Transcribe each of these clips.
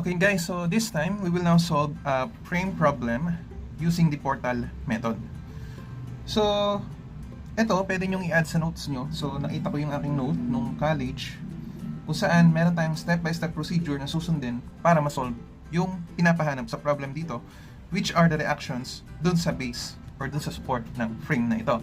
Okay guys, so this time we will now solve a frame problem using the portal method. So, ito, pwede nyong i-add sa notes nyo. So, nakita ko yung aking note nung college kung saan meron tayong step-by-step procedure na susundin para ma-solve yung pinapahanap sa problem dito, which are the reactions dun sa base or dun sa support ng frame na ito.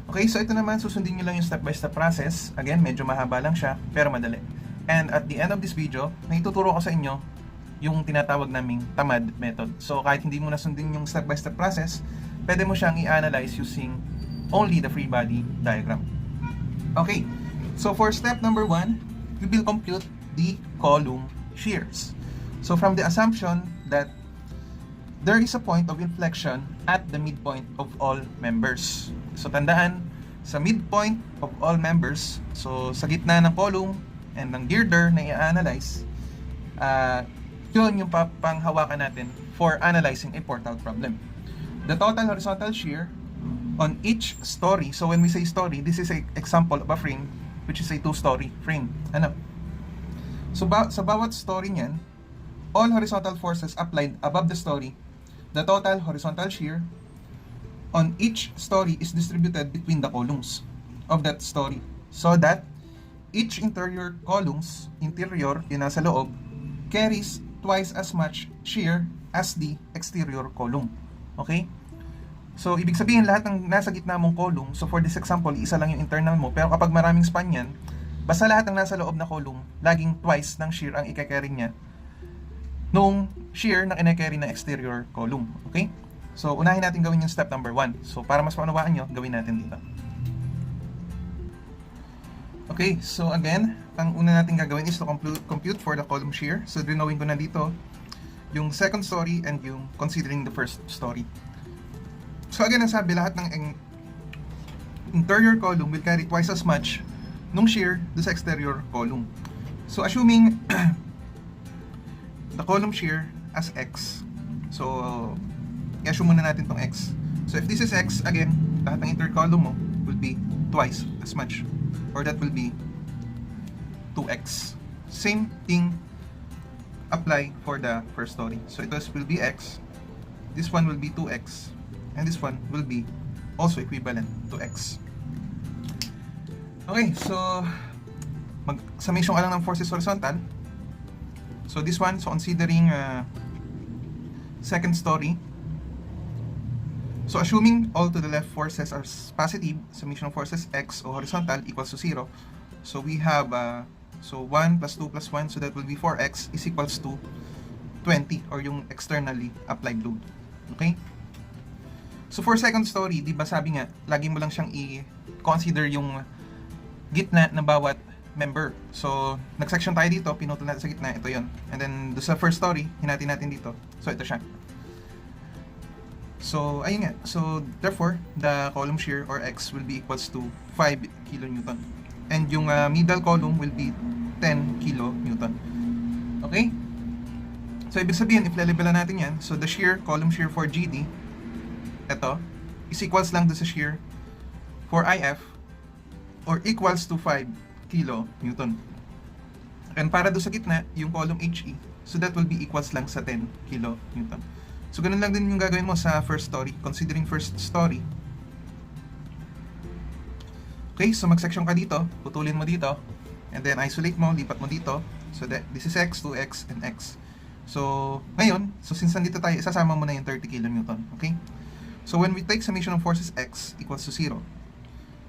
Okay, so ito naman, susundin nyo lang yung step-by-step process. Again, medyo mahaba lang siya, pero madali. And at the end of this video, naituturo ko sa inyo yung tinatawag naming tamad method. So kahit hindi mo nasundin yung step-by-step process, pwede mo siyang i-analyze using only the free body diagram. Okay, so for step number 1, we will compute the column shears. So from the assumption that there is a point of inflection at the midpoint of all members. So tandaan, sa midpoint of all members, so sa gitna ng column and ng girder na i-analyze, yun yung panghawakan natin for analyzing a portal problem. The total horizontal shear on each story, so when we say story, this is an example of a frame which is a two-story frame. Ano? So sa bawat story niyan, all horizontal forces applied above the story, the total horizontal shear on each story is distributed between the columns of that story, so that each interior columns, interior, yun nasa loob, carries twice as much shear as the exterior column. Okay? So, ibig sabihin, lahat ng nasa gitna mong column, so for this example, isa lang yung internal mo, pero kapag maraming span yan, basta lahat ng nasa loob na column, laging twice ng shear ang ikakarry niya nung shear na kinakarry ng exterior column. Okay? So, unahin natin gawin yung step number 1. So, para mas maunawaan nyo, gawin natin dito. Okay, so again, ang una natin gagawin is to compute for the column shear. So, drinawin ko na dito yung second story and yung considering the first story. So, again, ang sabi, lahat ng interior column will carry twice as much nung shear do sa exterior column. So, assuming the column shear as X. So, i-assume muna natin tong X. So, if this is X, again, lahat ng interior column mo will be twice as much. Or that will be 2x. Same thing apply for the first story. So it will be x, this one will be 2x, and this one will be also equivalent to x. Okay, so mag-summation ka lang ng forces horizontal. So this one, so considering second story, so assuming all to the left forces are positive, summation of forces x o horizontal equals to 0. So we have so 1 plus 2 plus 1, so that will be 4x is equals to 20 or yung externally applied load. Okay? So for second story, di ba sabi nga, lagi mo lang siyang i-consider yung gitna ng bawat member. So nag-section tayo dito, pinutol natin sa gitna, ito yon. And then do sa first story, hinati natin dito. So ito siya. So, ayun nga. So, therefore, the column shear or X will be equals to 5 kN. And yung middle column will be 10 kN. Okay? So, ibig sabihin, if lelevelan natin yan, so the shear, column shear for GD, ito, is equals lang do sa shear for IF or equals to 5 kN. And para do sa gitna, yung column HE, so that will be equals lang sa 10 kN. So, ganun lang din yung gagawin mo sa first story, considering first story. Okay, so mag-section ka dito, putulin mo dito, and then isolate mo, lipat mo dito. So, that this is x, 2x, and x. So, ngayon, so since nandito tayo, isasama mo na yung 30 kN. Okay? So, when we take summation of forces x equals to 0.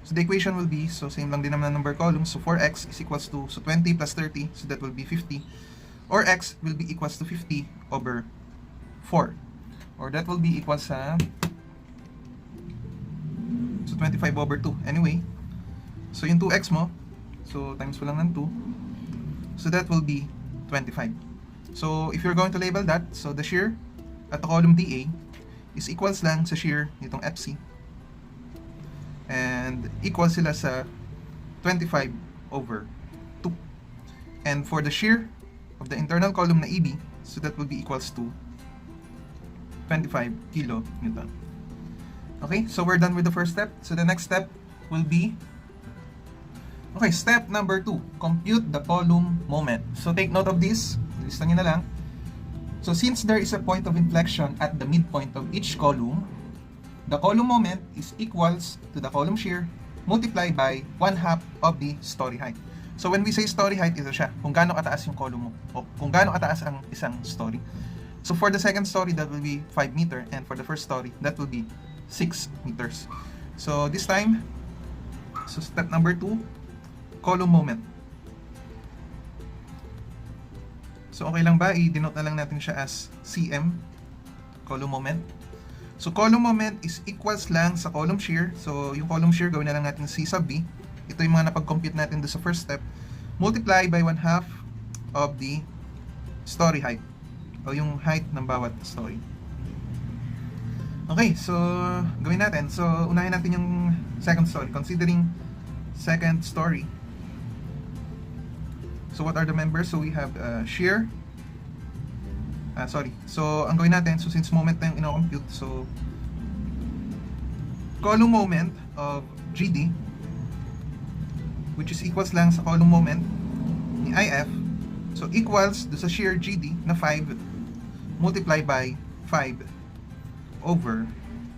So, the equation will be, so same lang din naman ang number columns. So, 4x is equals to, so 20 plus 30, so that will be 50. Or x will be equals to 50 over 4. Or that will be equal sa, so 25 over 2. Anyway, so yung 2x mo, so times mo lang ng 2. So that will be 25. So if you're going to label that, so the shear at the column DA is equals lang sa shear nitong FC. And equal sila sa 25 over 2. And for the shear of the internal column na EB, so that will be equals to 25 kN. Okay, so we're done with the first step. So the next step will be, okay, step number 2, compute the column moment. So take note of this, lista nyo na lang. So since there is a point of inflection at the midpoint of each column, the column moment is equals to the column shear multiplied by 1/2 of the story height. So when we say story height, ito siya, kung gaano kataas yung column mo, o kung gaano kataas ang isang story. So for the second story, that will be 5 meter, and for the first story, that will be 6 meters. So this time, so step number 2, column moment. So okay lang ba? I-denote na lang natin siya as cm, column moment. So column moment is equals lang sa column shear. So yung column shear, gawin na lang natin C sub B. Ito yung mga napag-compute natin doon sa first step. Multiply by 1/2 of the story height, o yung height ng bawat story. Okay, so gawin natin. So unahin natin yung second story. Considering second story, so what are the members? So we have shear. So ang gawin natin, so since moment na yung ino-compute, so column moment of GD, which is equals lang sa column moment ni IF, so equals do sa shear GD na 5 multiply by 5 over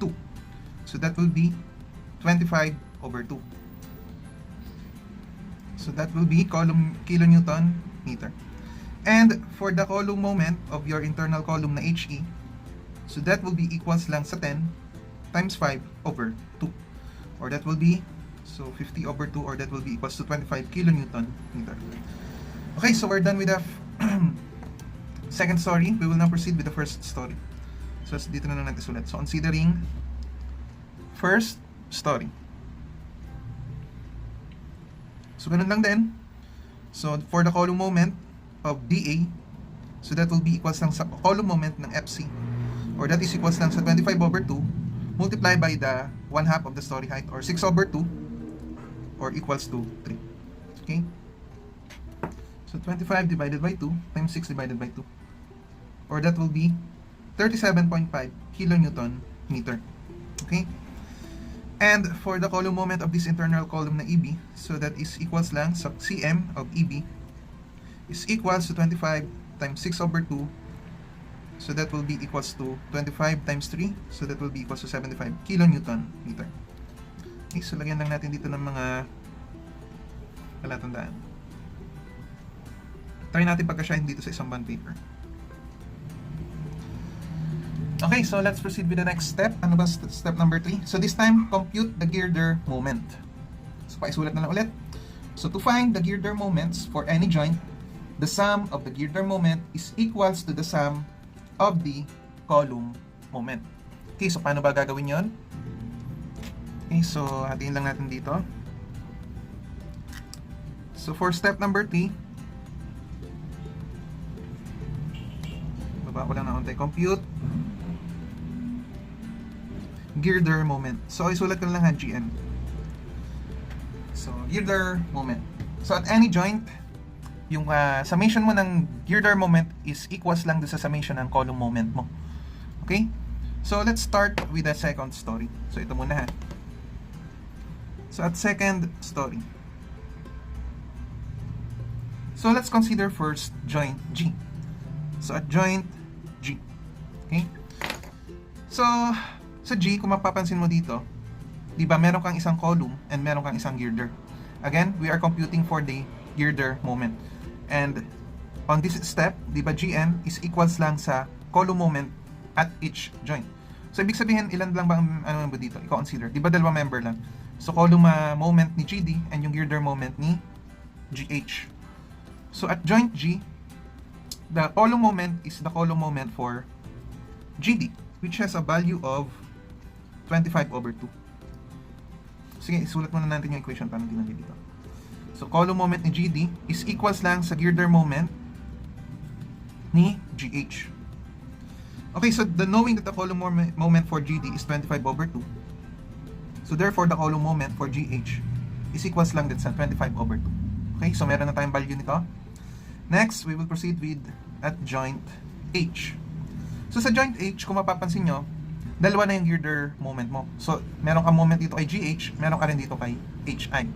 2. So that will be 25 over 2. So that will be column kilonewton meter. And for the column moment of your internal column na HE, so that will be equals lang sa 10 times 5 over 2. Or that will be, so 50 over 2, or that will be equals to 25 kilonewton meter. Okay, so we're done with the second story. We will now proceed with the first story. So dito na lang natin sulat. So considering first story. So ganun lang din. So for the column moment of DA, so that will be equals lang sa column moment ng FC, or that is equals lang sa 25 over 2 multiplied by the 1/2 of the story height, or 6 over 2, or equals to 3. Okay? So 25 divided by 2 times 6 divided by 2, or that will be 37.5 kilonewton meter. Okay? And for the column moment of this internal column na EB, so that is equals lang sa cm of EB is equals to 25 times 6 over 2, so that will be equals to 25 times 3, so that will be equals to 75 kilonewton meter. Okay, so lagyan lang natin dito ng mga palatandaan. Try natin pagkasyahin dito sa isang bond paper. Okay, so let's proceed with the next step. Ano ba step number 3? So this time, compute the girder moment. So paisulat na lang ulit. So to find the girder moments for any joint, the sum of the girder moment is equals to the sum of the column moment. Okay, so paano ba gagawin yon? Okay, so hatiin lang natin dito. So for step number 3, baba ko lang na konti. Compute girder moment. So isulat ko lang GM. So girder moment. So at any joint, yung summation mo ng girder moment is equals lang doon sa summation ng column moment mo. Okay? So let's start with the second story. So ito muna ha. So at second story, so let's consider first joint G. So at joint G, okay? So sa G, kung mapapansin mo dito, di ba meron kang isang column and meron kang isang girder. Again, we are computing for the girder moment. And on this step, di ba GM is equals lang sa column moment at each joint. So ibig sabihin, ilan lang ba ang ano ba dito? I-consider. Di ba dalawa member lang? So column moment ni GD and yung girder moment ni GH. So at joint G, the column moment is the column moment for GD, which has a value of 25 over 2. Sige, isulat muna natin yung equation para hindi nandito. So column moment ni GD is equals lang sa girder moment ni GH. Okay, so the knowing that the column moment for GD is 25 over 2. So therefore, the column moment for GH is equals lang din sa 25 over 2. Okay, so meron na tayong value nito. Next, we will proceed with at joint H. So sa joint H, kung mapapansin nyo, dalawa na yung girder moment mo. So meron ka moment dito kay GH, meron ka rin dito kay HI.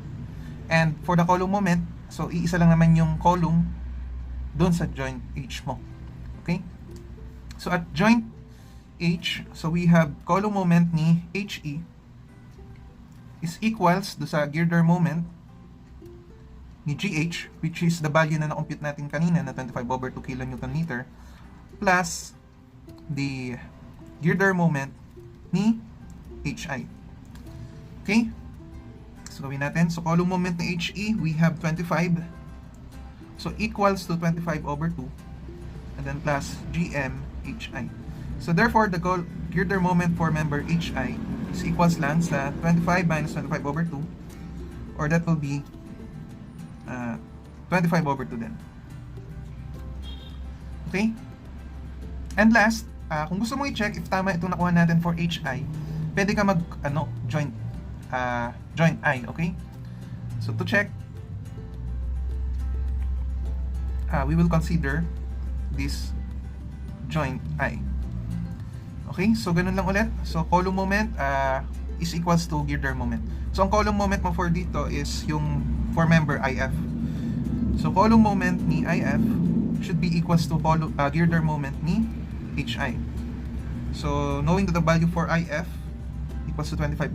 And for the column moment, so iisa lang naman yung column doon sa joint H mo. Okay? So at joint H, so we have column moment ni HE is equals do sa girder moment ni GH, which is the value na na-compute natin kanina na 25/2 kN/meter, plus the girder moment ni HI. Okay? So gawin natin. So column moment ni HE, we have 25. So equals to 25/2 and then plus GM HI. So therefore, the girder moment for member HI is equals lang sa 25 minus 25/2, or that will be 25/2 din. Okay? And last, kung gusto mo i-check if tama itong nakuha natin for HI, pwede ka mag joint I, okay? So to check, we will consider this joint I. Okay, so ganun lang ulit. So column moment is equals to girder moment. So ang column moment mo for dito is yung for member IF. So column moment ni IF should be equals to girder moment ni HI. So knowing that the value for IF equals to 25/2,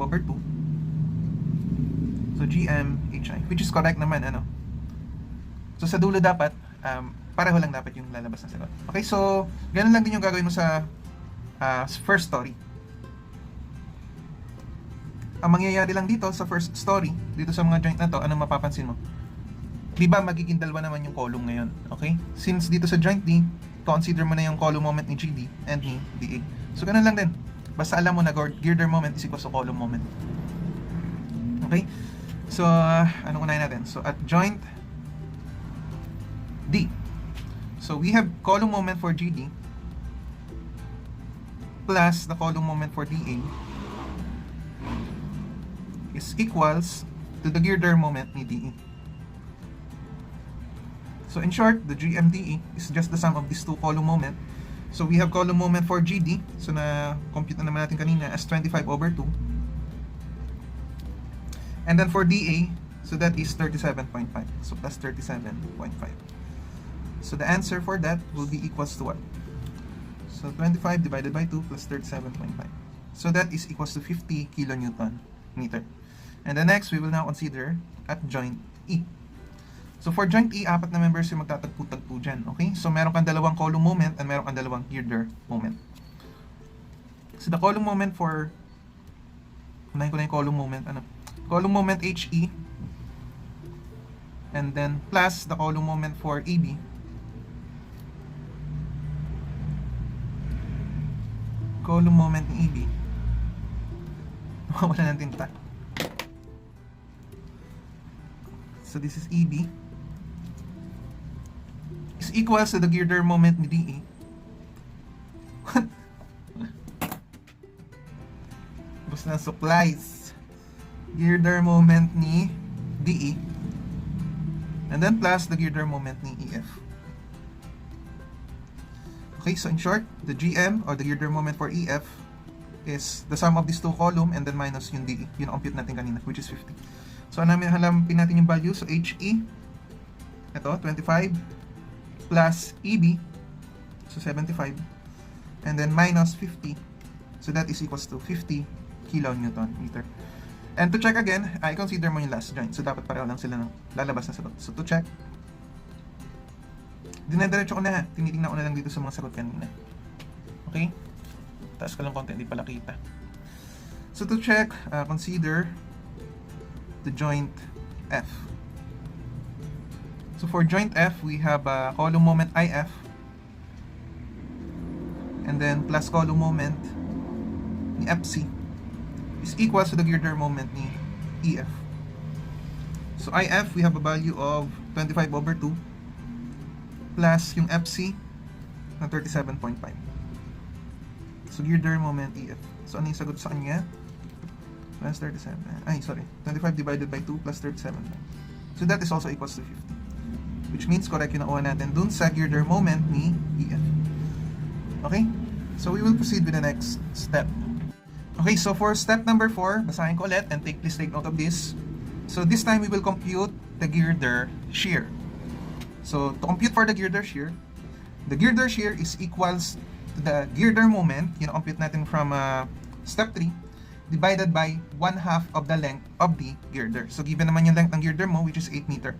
so GM HI, which is correct naman, ano. So sa dulo dapat pareho lang dapat yung lalabas na sagot. Okay, so ganun lang din yung gagawin mo sa first story. Ang mangyayari lang dito sa first story, dito sa mga joint na to, anong mapapansin mo? Di ba magiging dalawa naman yung column ngayon? Okay? Since dito sa joint D, consider mo na yung column moment ni GD and ni DA. So ganun lang din. Basta alam mo na girder moment is equal to column moment. Okay? So, anong unahin natin? So, at joint D. So, we have column moment for GD plus the column moment for DA is equals to the girder moment ni DE. So, in short, the GMDE is just the sum of these two column moment. So, we have column moment for GD. So, na-compute na naman natin kanina as 25/2. And then for DA, so that is 37.5. So plus 37.5. So the answer for that will be equals to what? So 25 divided by 2 plus 37.5. So that is equals to 50 kN/meter. And the next, we will now consider at joint E. So for joint E, apat na members yung magtatagpo-tagpo dyan. Okay? So meron kang dalawang column moment and meron kang dalawang girder moment. So the column moment for, unahin ko na yung column moment, column moment HE, and then plus the column moment for AB, column moment ni AB, wala ng tinta. So this is EB is equals to the girder moment ni DE. Basta na supplies. Girder moment ni DE, and then plus the girder moment ni EF. Okay, so in short, the GM or the girder moment for EF is the sum of these two column and then minus yung DE, yung compute natin kanina, which is 50. So halampin natin yung value. So HE, ito 25 plus EB, so 75, and then minus 50, so that is equals to 50 kN/meter. And to check again, I consider mo yung last joint. So, dapat pareho lang sila ng lalabas na sagot. So, to check, dinadiretso ko na ha. Tinitingnan ko na lang dito sa mga sagot kanina. Okay? Taas ko lang konti, hindi pala kita. So, to check, consider the joint F. So, for joint F, we have column moment IF, and then plus column moment ni FC is equals to the girder moment ni EF. So IF, we have a value of 25/2 plus yung FC na 37.5. So girder moment EF. So ano yung sagot sa kanya? Plus 37. Ay, sorry. 25 divided by 2 plus 37. So that is also equals to 50. Which means correct yung nakuha natin dun sa girder moment ni EF. Okay? So we will proceed with the next step. Okay, so for step number 4, basahin ko ulit and please take note of this. So this time we will compute the girder shear. So to compute for the girder shear is equals the girder moment, yun compute natin from step 3, divided by 1/2 of the length of the girder. So given naman yung length ng girder mo, which is 8 meter.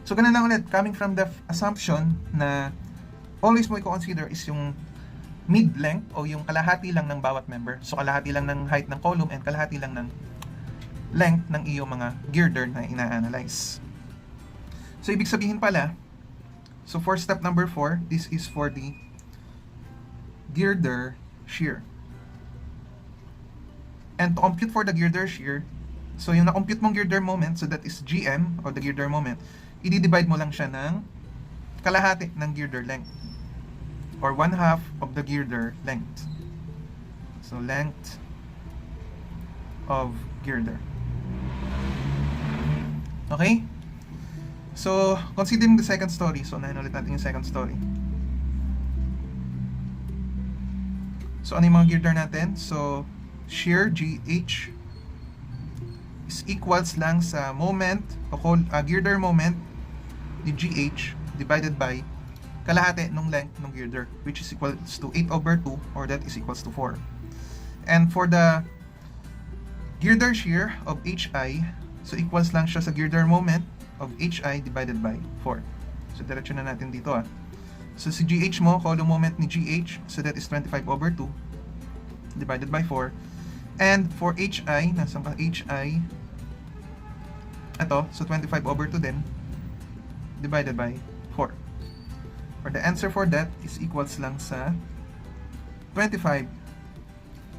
So ganun lang ulit, coming from the assumption na always mo i-consider is yung mid-length o yung kalahati lang ng bawat member. So kalahati lang ng height ng column and kalahati lang ng length ng iyong mga girder na ina-analyze. So ibig sabihin pala, so for step number 4, this is for the girder shear. And to compute for the girder shear, so yung na-compute mong girder moment, so that is GM, or the girder moment, i-divide mo lang siya ng kalahati ng girder length, or 1/2 of the girder length. So length of girder. Okay? So, considering the second story, so unahin ulit natin yung second story. So, ano yung mga girder natin? So, shear GH is equals lang sa moment, o girder moment ni GH divided by kalahati ng length ng girder, which is equals to 8/2, or that is equals to 4. And for the girder shear of HI, so equals lang siya sa girder moment of HI divided by 4. So diretso na natin dito So si GH mo, column moment ni GH, so that is 25/2 divided by 4. And for HI, nasaan ka HI? Ito, so 25/2 din divided by 4. Or the answer for that is equals lang sa 25.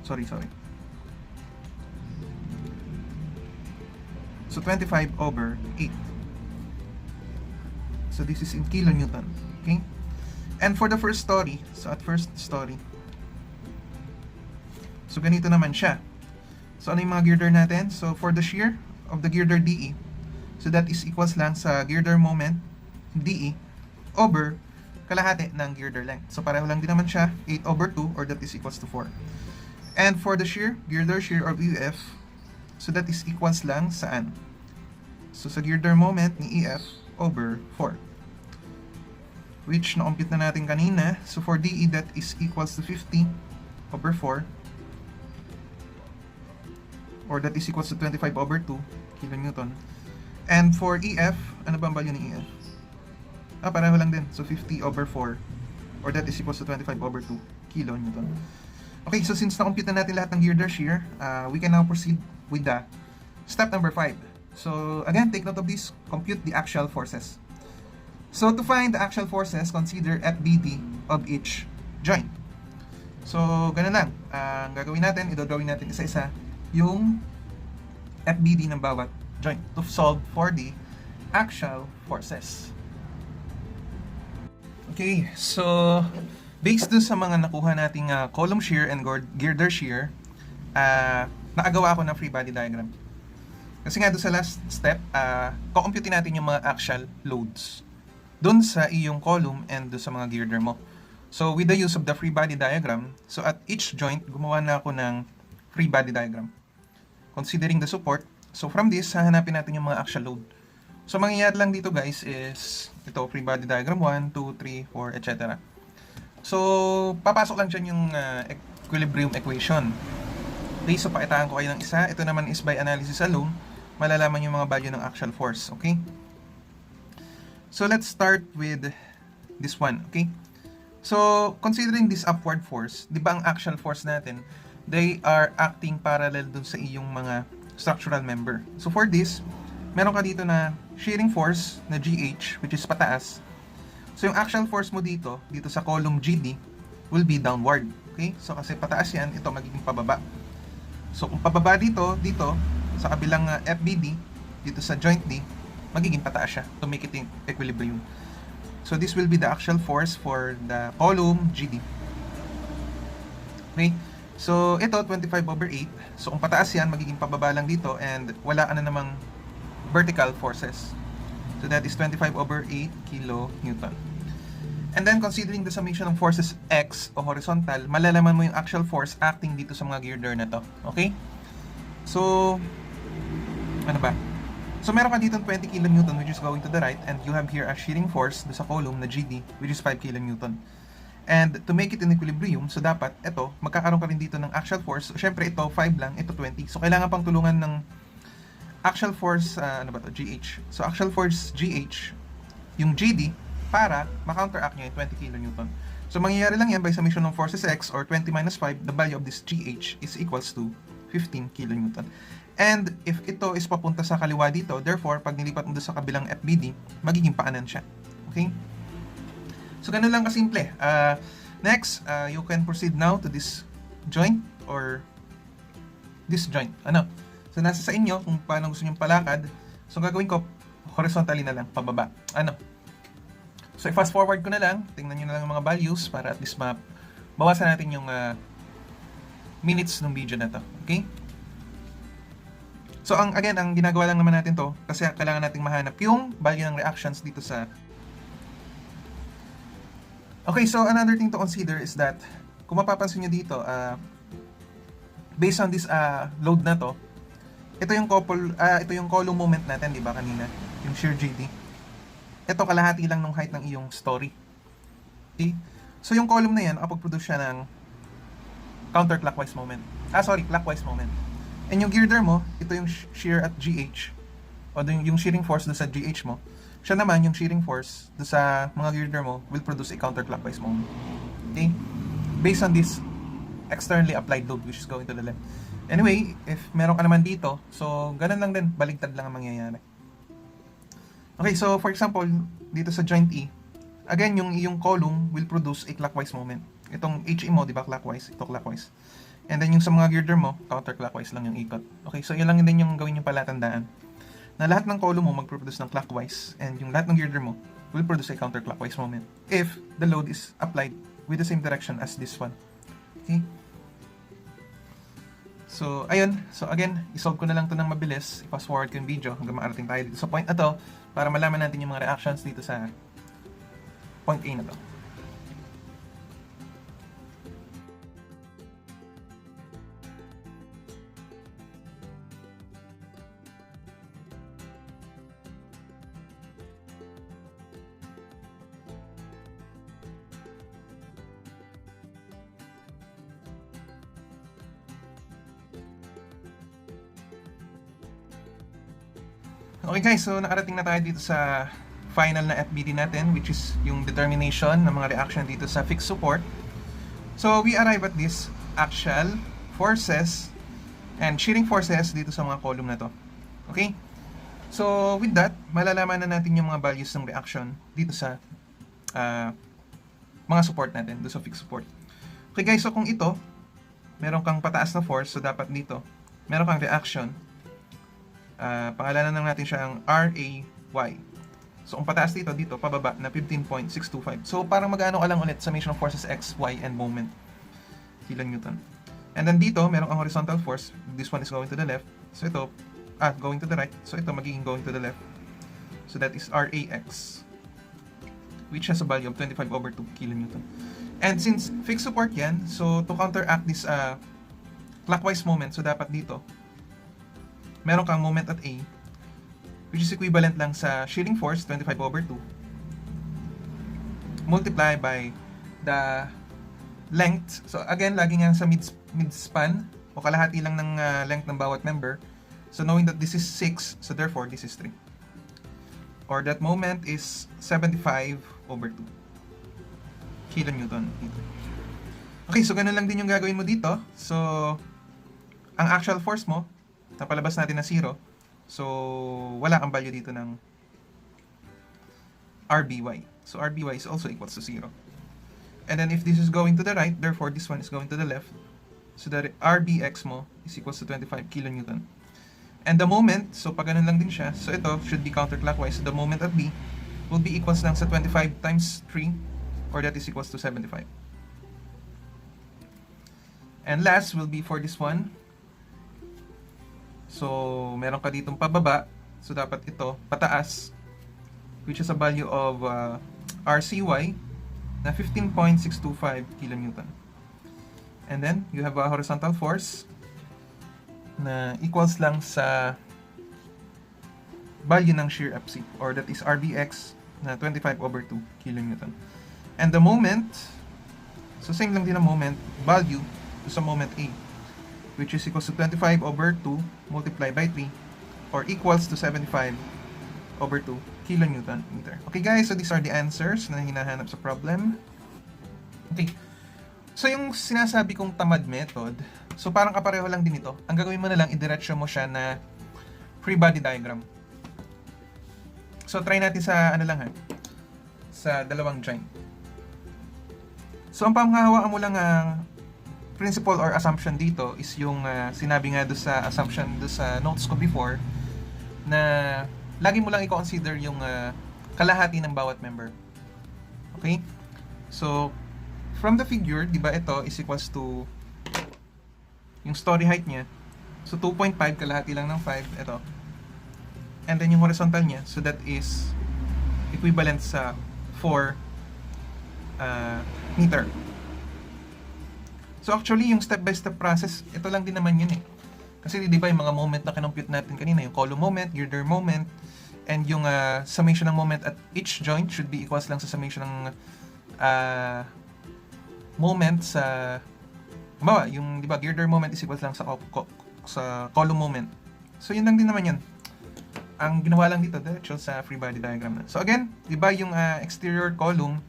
Sorry. So 25/8. So this is in kilonewton. Okay? And for the first story, so at first story, so ganito naman siya. So ano yung mga girder natin? So for the shear of the girder DE, so that is equals lang sa girder moment DE over kalahati ng girder length. So pareho lang din naman siya, 8/2, or that is equals to 4. And for the shear, girder shear of EF, so that is equals lang saan? So sa girder moment ni EF over 4. Which na-compute na natin kanina. So for DE, that is equals to 50/4. Or that is equals to 25/2 kilonewton. And for EF, ano ba ang value ni EF? Pareho lang din. So 50/4, or that is equals to 25/2 kilonewton. Okay, so since na-compute na natin lahat ng girder shear, we can now proceed with the step number 5. So again, take note of this, compute the axial forces. So to find the axial forces, consider FBD of each joint. So ganun lang, ang gagawin natin, idodrawing natin isa-isa yung FBD ng bawat joint to solve for the axial forces. Okay, so based dun sa mga nakuha nating column shear and girder shear, nakagawa ako ng free body diagram. Kasi nga doon sa last step, kukumputin natin yung mga axial loads doon sa iyong column and doon sa mga girder mo. So with the use of the free body diagram, so at each joint, gumawa na ako ng free body diagram. Considering the support, so from this, hahanapin natin yung mga axial load. So mangyayari lang dito guys is, ito, free body diagram 1, 2, 3, 4, etc. So, papasok lang dyan yung equilibrium equation. Okay, so pakitaan ko kayo ng isa. Ito naman is by analysis alone. Malalaman yung mga value ng axial force. Okay? So, let's start with this one. Okay? So, considering this upward force, di ba ang axial force natin, they are acting parallel dun sa iyong mga structural member. So, for this, meron ka dito na shearing force na GH, which is pataas. So, yung axial force mo dito sa column GD, will be downward. Okay? So, kasi pataas yan, ito magiging pababa. So, kung pababa dito, sa kabilang FBD, dito sa joint D, magiging pataas siya to make it in equilibrium. So, this will be the axial force for the column GD. Okay? So, ito, 25/8. So, kung pataas yan, magiging pababa lang dito and wala ka na namang vertical forces. So that is 25/8 kilonewton. And then considering the summation ng forces X o horizontal, malalaman mo yung actual force acting dito sa mga girder na to. Okay? So, ano ba? So meron ka dito 20 kilonewton which is going to the right, and you have here a shearing force do sa column na GD which is 5 kilonewton. And to make it in equilibrium, so dapat, ito, magkakaroon ka rin dito ng axial force. So, syempre, ito, 5 lang, ito 20. So, kailangan pang tulungan ng axial force, ano ba to, GH. So, axial force GH, yung GD, para makounteract nyo yung 20 kN. So, mangyayari lang yan by summation ng forces X or 20 minus 5, the value of this GH is equals to 15 kN. And if ito is papunta sa kaliwa dito, therefore, pag nilipat mo doon sa kabilang FBD, magiging paanan siya. Okay? So, ganun lang kasimple. Next, you can proceed now to this joint or this joint. Ano? So, nasa sa inyo kung paano gusto nyo palakad. So, gagawin ko, horizontally na lang, pababa. Ano? So, i-fast forward ko na lang. Tingnan nyo na lang yung mga values para at least bawasan natin yung minutes ng video na to. Okay? So, ang ginagawa lang naman natin to kasi kailangan nating mahanap yung value ng reactions dito sa... Okay, so another thing to consider is that kung mapapansin nyo dito, based on this load na to, ito yung column moment natin, di ba, kanina? Yung shear GD. Ito kalahati lang ng height ng iyong story. Okay? So yung column na yan, kapag-produce siya ng counterclockwise moment. Clockwise moment. And yung girder mo, ito yung shear at GH. O yung shearing force doon sa GH mo. Siya naman, yung shearing force doon sa mga girder mo will produce a counterclockwise moment. Okay? Based on this externally applied load which is going to the left. Anyway, if meron ka naman dito, so ganun lang din, baligtad lang ang mangyayari. Okay, so for example, dito sa joint E, again, yung column will produce a clockwise moment. Itong HE mo, di ba, clockwise, ito clockwise. And then yung sa mga girder mo, counterclockwise lang yung ikot. Okay, so yun lang din yung gawin yung palatandaan. Na lahat ng column mo magproduce ng clockwise and yung lahat ng girder mo will produce a counterclockwise moment if the load is applied with the same direction as this one. Okay? So, ayun. So, again, isolve ko na lang to ng mabilis. I-fast forward ko yung video hanggang maarating tayo dito sa point na to para malaman natin yung mga reactions dito sa point A na to. Okay guys, so nakarating na tayo dito sa final na FBD natin, which is yung determination ng mga reaction dito sa fixed support. So we arrive at this axial forces and shearing forces dito sa mga column na to. Okay? So with that, malalaman na natin yung mga values ng reaction dito sa mga support natin, dito sa fixed support. Okay guys, so kung ito, meron kang pataas na force, so dapat dito, meron kang reaction. Pangalanan lang natin siya ang RAY. So, kung pataas dito, pababa na 15.625. So, parang mag-ano ka lang ulit, summation of forces X, Y, and moment. Kilonewton. And then dito, meron kang horizontal force. This one is going to the left. So, ito, going to the right. So, ito magiging going to the left. So, that is RAX, which has a value of 25/2 kilonewton. And since fixed support yan, so, to counteract this clockwise moment, so, dapat dito, meron kang moment at A, which is equivalent lang sa shearing force, 25/2, multiply by the length. So again, lagi nga sa mid-span, o kalahati lang ng length ng bawat member. So knowing that this is 6, so therefore this is 3. Or that moment is 75/2 kilonewton. Okay, so ganun lang din yung gagawin mo dito. So, ang actual force mo, napalabas natin na 0. So, wala kang value dito ng RBY. So, RBY is also equals to 0. And then, if this is going to the right, therefore, this one is going to the left. So, the RBX mo is equals to 25 kilonewton. And the moment, so pag ganun lang din siya, so ito should be counterclockwise. So, the moment at B will be equals lang sa 25 times 3, or that is equals to 75. And last will be for this one. So, meron ka ditong pababa. So, dapat ito, pataas, which is a value of RCY na 15.625 kilonewton. And then, you have a horizontal force na equals lang sa value ng shear FC, or that is RBX na 25/2 kilonewton. And the moment So same lang din ang moment value sa moment A, which is equals to 25 over 2 multiplied by 3 or equals to 75 over 2 kilonewton meter. Okay guys, so these are the answers na hinahanap sa problem. Okay. So yung sinasabi kong tamad method, so parang kapareho lang din ito. Ang gagawin mo na lang, idiretso mo siya na free body diagram. So try natin sa ano lang ha, sa dalawang joint. So ang pamahawaan mo lang ang principle or assumption dito is yung sinabi nga do sa assumption do sa notes ko before, na lagi mo lang i-consider yung kalahati ng bawat member. Okay? So from the figure, di ba ito is equals to yung story height niya. So 2.5, kalahati lang ng 5, ito. And then yung horizontal niya, so that is equivalent sa 4 meter. So actually, yung step-by-step process, ito lang din naman yun eh. Kasi di ba yung mga moment na kinompute natin kanina, yung column moment, girder moment, and yung summation ng moment at each joint should be equals lang sa summation ng moment sa bawa, yung di ba girder moment is equals lang sa column moment. So yun lang din naman yun. Ang ginawa lang dito diretso sa free body diagram na. So again, di ba yung exterior column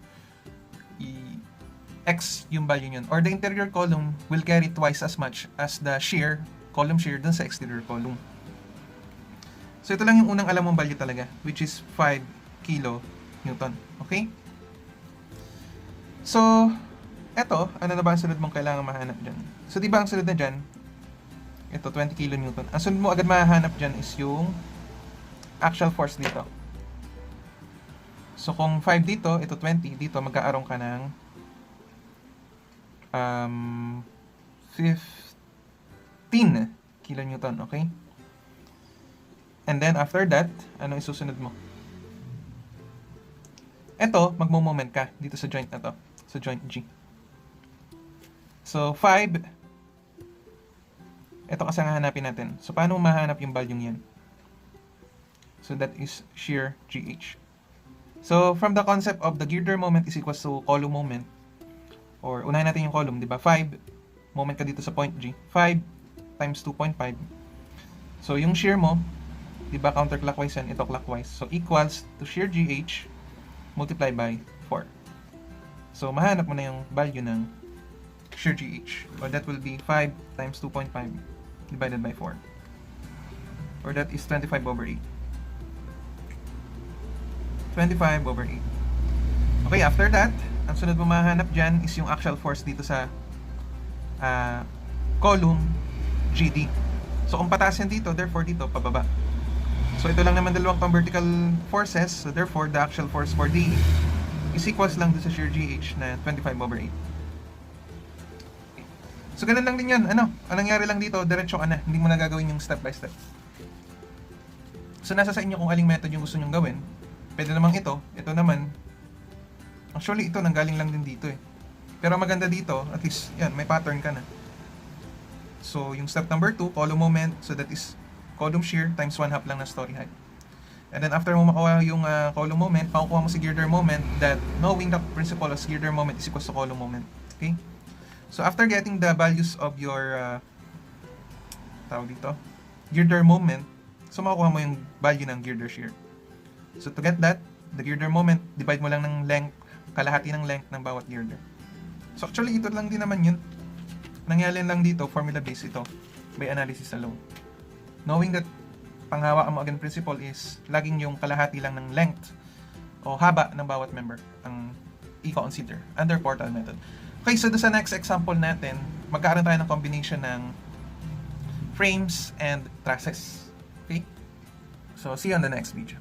X yung value yun, or the interior column will carry twice as much as the shear, column shear dun sa exterior column. So ito lang yung unang alam mong value talaga, which is 5 kilonewton. Okay? So eto, ano na ba ang sunod mong kailangan mahanap dyan? So, di ba ang sunod na dyan, ito, 20 kilonewton. Ang sunod mo agad mahanap dyan is yung actual force dito. So, kung 5 dito, ito 20, dito, magkaaroon ka ng 15 kilonewton, okay? And then, after that, ano isusunod mo? Ito, magmo-moment ka dito sa joint na to, sa joint G. So, 5. Ito kasi ang hahanapin natin. So, paano mahanap yung value yan? So, that is shear GH. So, from the concept of the girder moment is equals to column moment, or unahin natin yung column, di ba? 5, moment ka dito sa point G. 5 times 2.5. So, yung shear mo, di ba counterclockwise yan, ito clockwise. So, equals to shear GH multiplied by 4. So, mahanap mo na yung value ng shear GH, or that will be 5 times 2.5 divided by 4, or that is 25 over 8. 25 over 8. Okay, after that, ang sunod mo mahanap dyan is yung actual force dito sa column GD. So kung pataas yan dito, therefore dito pababa. So ito lang naman dalawang vertical forces, so therefore the actual force for D is equals lang sa shear GH na 25 over 8. So, ganun lang din yun. Ano? Ang nangyari lang dito, diretso ka na. Hindi mo na gagawin yung step by step. So, nasa sa inyo kung aling method yung gusto nyong gawin. Pwede namang ito. Ito naman. Actually, ito nanggaling lang din dito eh. Pero maganda dito, at least, yan, may pattern ka na. So, yung step number 2, column moment. So, that is column shear times 1/2 lang na story height. And then, after mo makuha yung column moment, makukuha mo si girder moment that knowing the principle of girder moment is equals to column moment. Okay? So, after getting the values of your tawag dito, girder moment, so makukuha mo yung value ng girder shear. So, to get that, the girder moment, divide mo lang ng length, kalahati ng length ng bawat girder. So, actually, ito lang din naman yun. Nangyari lang dito, formula based ito, by analysis alone. Knowing that, panghawaan mo again principle is, laging yung kalahati lang ng length o haba ng bawat member ang i-consider under portal method. Okay, so sa next example natin, magkakaroon tayo ng combination ng frames and trusses. Okay? So, see you on the next video.